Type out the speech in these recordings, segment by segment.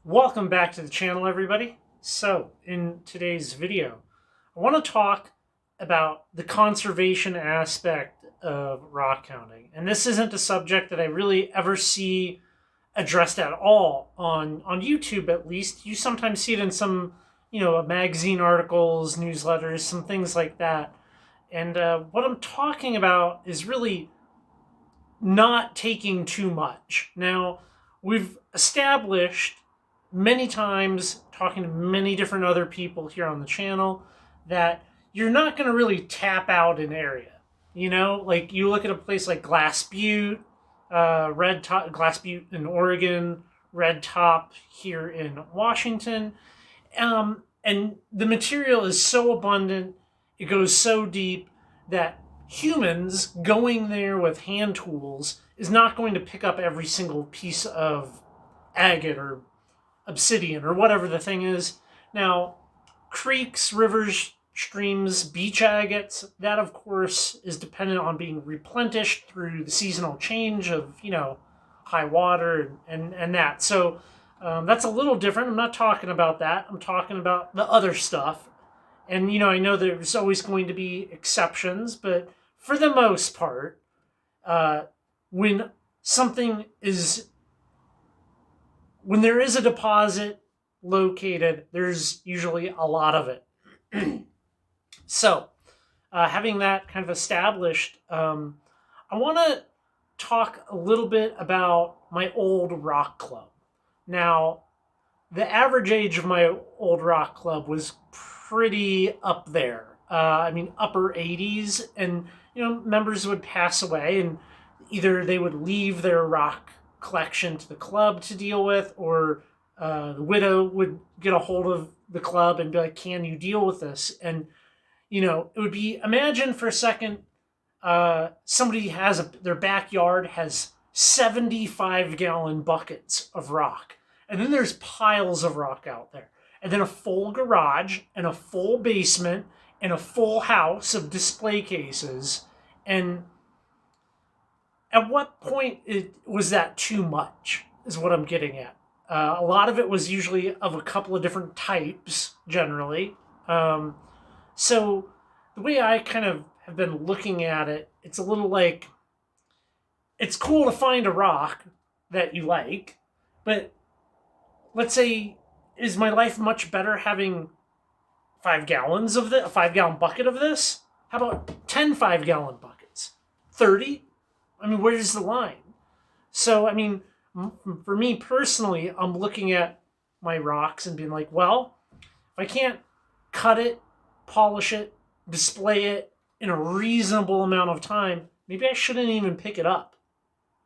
Welcome back to the channel, everybody. So, in today's video, I want to talk about the conservation aspect of rock hounding. And this isn't a subject that I really ever see addressed at all on YouTube, at least. You sometimes see it in some, magazine articles, newsletters, some things like that. And what I'm talking about is really not taking too much. Now, we've established many times, talking to many different other people here on the channel, that you're not going to really tap out an area. Like you look at a place like Glass Butte, Glass Butte in Oregon, Red Top here in Washington, and the material is so abundant, it goes so deep that humans going there with hand tools is not going to pick up every single piece of agate or obsidian or whatever the thing is. Now, creeks, rivers, streams, beach agates, that of course is dependent on being replenished through the seasonal change of, high water and that. So that's a little different. I'm not talking about that. I'm talking about the other stuff. And, I know there's always going to be exceptions, but for the most part, when something is when there is a deposit located, there's usually a lot of it. So, having that kind of established, I want to talk a little bit about my old rock club. Now, the average age of my old rock club was pretty up there. Upper 80s, and members would pass away, and either they would leave their rock collection to the club to deal with, or the widow would get a hold of the club and be like, can you deal with this? And it would be, imagine for a second, somebody has their backyard has 75-gallon buckets of rock, and then there's piles of rock out there, and then a full garage and a full basement and a full house of display cases. And at what point was that too much, is what I'm getting at. A lot of it was usually of a couple of different types, generally. So the way I kind of have been looking at it, it's a little like, it's cool to find a rock that you like, but let's say, is my life much better having 5 gallons of a 5-gallon bucket of this? How about 10 5-gallon buckets? 30? Where's the line? So, for me personally, I'm looking at my rocks and being like, well, if I can't cut it, polish it, display it in a reasonable amount of time, maybe I shouldn't even pick it up.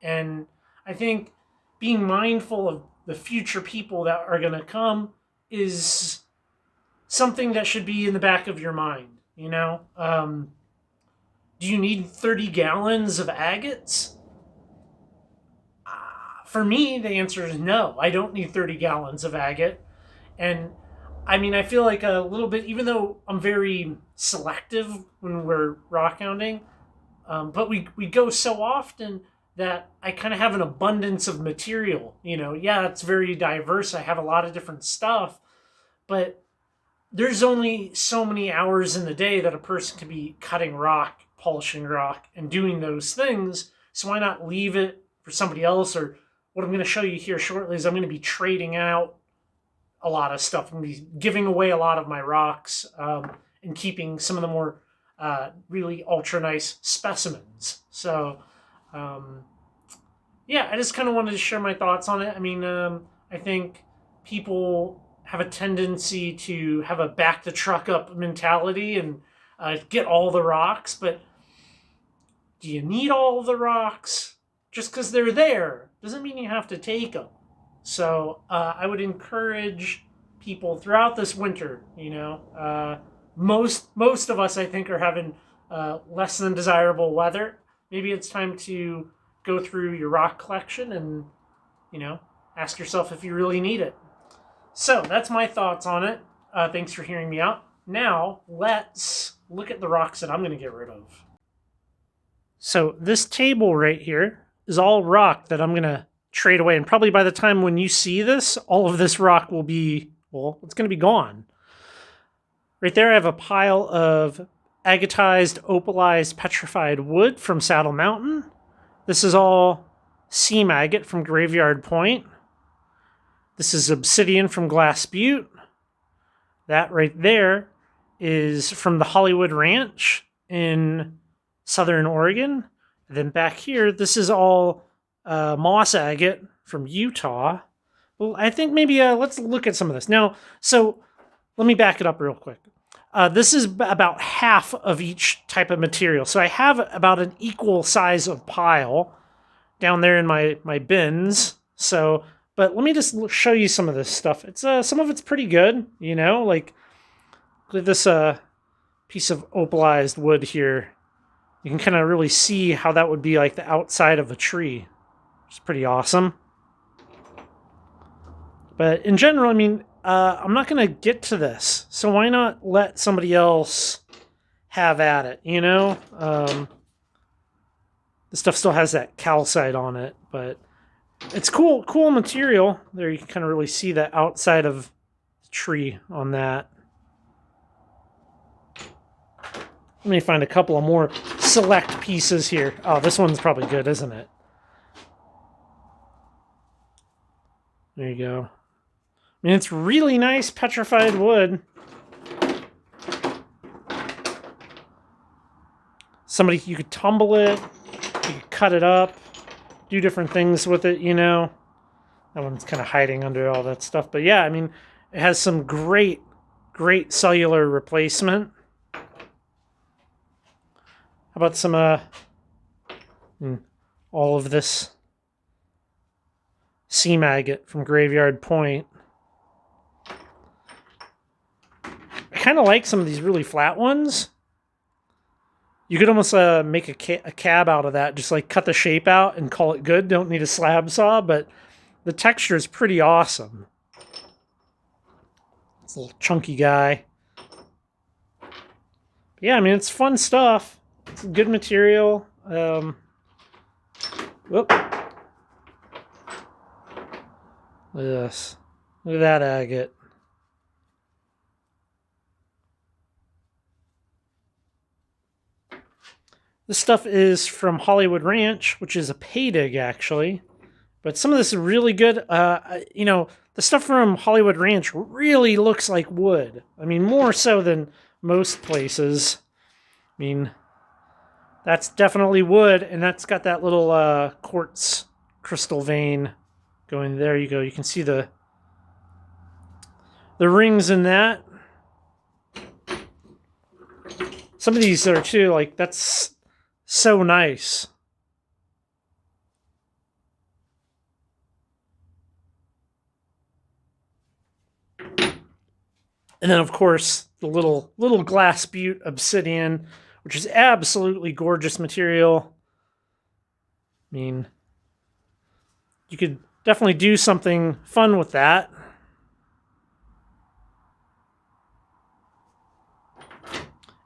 And I think being mindful of the future people that are going to come is something that should be in the back of your mind, Do you need 30 gallons of agates? For me, the answer is no. I don't need 30 gallons of agate. And I feel like a little bit, even though I'm very selective when we're rock hounding, but we go so often that I kind of have an abundance of material. Yeah, it's very diverse. I have a lot of different stuff, but there's only so many hours in the day that a person can be cutting rock, polishing rock, and doing those things. So why not leave it for somebody else? Or what I'm going to show you here shortly is I'm going to be trading out a lot of stuff. I'm going to be giving away a lot of my rocks, and keeping some of the more really ultra nice specimens. So yeah, I just kind of wanted to share my thoughts on it. I think people have a tendency to have a back the truck up mentality and get all the rocks, but do you need all of the rocks? Just because they're there doesn't mean you have to take them. So I would encourage people throughout this winter, most of us, I think, are having less than desirable weather. Maybe it's time to go through your rock collection and, ask yourself if you really need it. So that's my thoughts on it. Thanks for hearing me out. Now, let's look at the rocks that I'm going to get rid of. So this table right here is all rock that I'm going to trade away. And probably by the time when you see this, all of this rock will be, well, it's going to be gone. Right there, I have a pile of agatized, opalized, petrified wood from Saddle Mountain. This is all seam agate from Graveyard Point. This is obsidian from Glass Butte. That right there is from the Hollywood Ranch in Southern Oregon. And then back here, this is all moss agate from Utah. Well, I think maybe let's look at some of this. Now, so let me back it up real quick. This is about half of each type of material. So I have about an equal size of pile down there in my bins. So, but let me just show you some of this stuff. It's some of it's pretty good, you know, like look at this piece of opalized wood here. You can kind of really see how that would be like the outside of a tree. It's pretty awesome. But in general, I mean, I'm not going to get to this, so why not let somebody else have at it, you know? The stuff still has that calcite on it, but it's cool material. There you can kind of really see the outside of the tree on that. Let me find a couple of more select pieces here. Oh, this one's probably good, isn't it? There you go. I mean, it's really nice petrified wood. You could tumble it, you could cut it up, do different things with it, you know. That one's kind of hiding under all that stuff. But yeah, I mean, it has some great cellular replacement. How about some, all of this seam agate from Graveyard Point. I kind of like some of these really flat ones. You could almost make a cab out of that. Just like cut the shape out and call it good. Don't need a slab saw, but the texture is pretty awesome. It's a little chunky guy. But yeah, I mean, it's fun stuff. It's good material. Whoop. Look at this. Look at that agate. This stuff is from Hollywood Ranch, which is a pay dig, actually. But some of this is really good. You know, the stuff from Hollywood Ranch really looks like wood. I mean, more so than most places. I mean, that's definitely wood, and that's got that little quartz crystal vein going. There you go. You can see the rings in that. Some of these are too, like, that's so nice. And then, of course, the little Glass Butte obsidian, which is absolutely gorgeous material. I mean, you could definitely do something fun with that.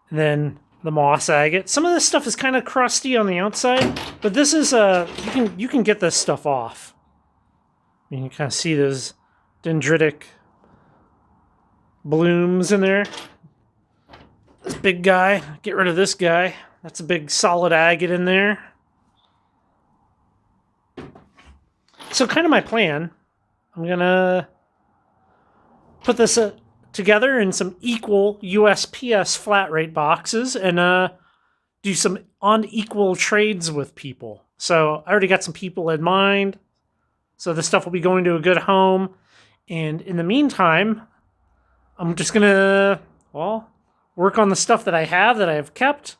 And then the moss agate. Some of this stuff is kind of crusty on the outside, but this is you can get this stuff off. I mean, you kind of see those dendritic blooms in there. This big guy, get rid of this guy. That's a big solid agate in there. So kind of my plan, I'm gonna put this together in some equal USPS flat rate boxes and do some unequal trades with people. So I already got some people in mind. So this stuff will be going to a good home. And in the meantime, I'm just going to, well, work on the stuff that I have kept,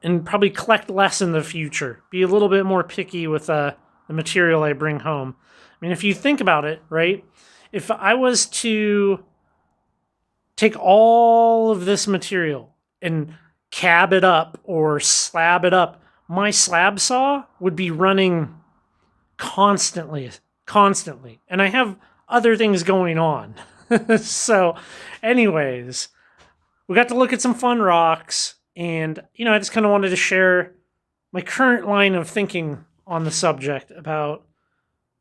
and probably collect less in the future. Be a little bit more picky with the material I bring home. I mean, if you think about it, right? If I was to take all of this material and cab it up or slab it up, my slab saw would be running constantly. And I have other things going on. So anyways, we got to look at some fun rocks, and, you know, I just kind of wanted to share my current line of thinking on the subject about,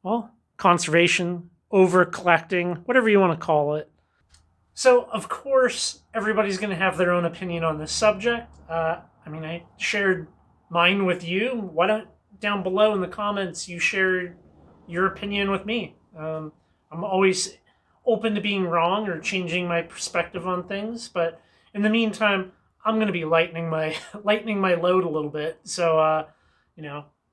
well, conservation, over collecting, whatever you want to call it. So, of course, everybody's going to have their own opinion on this subject. I shared mine with you. Why don't down below in the comments you share your opinion with me? I'm always open to being wrong or changing my perspective on things, but in the meantime, I'm going to be lightening my load a little bit. So,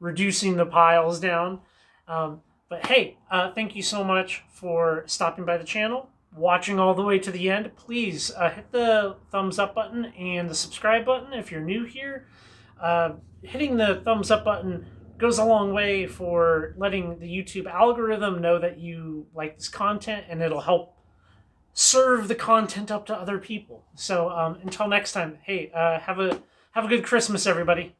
reducing the piles down. But hey, thank you so much for stopping by the channel, watching all the way to the end. Please hit the thumbs up button and the subscribe button if you're new here. Hitting the thumbs up button goes a long way for letting the YouTube algorithm know that you like this content, and it'll help serve the content up to other people. So until next time, hey, have a good Christmas, everybody.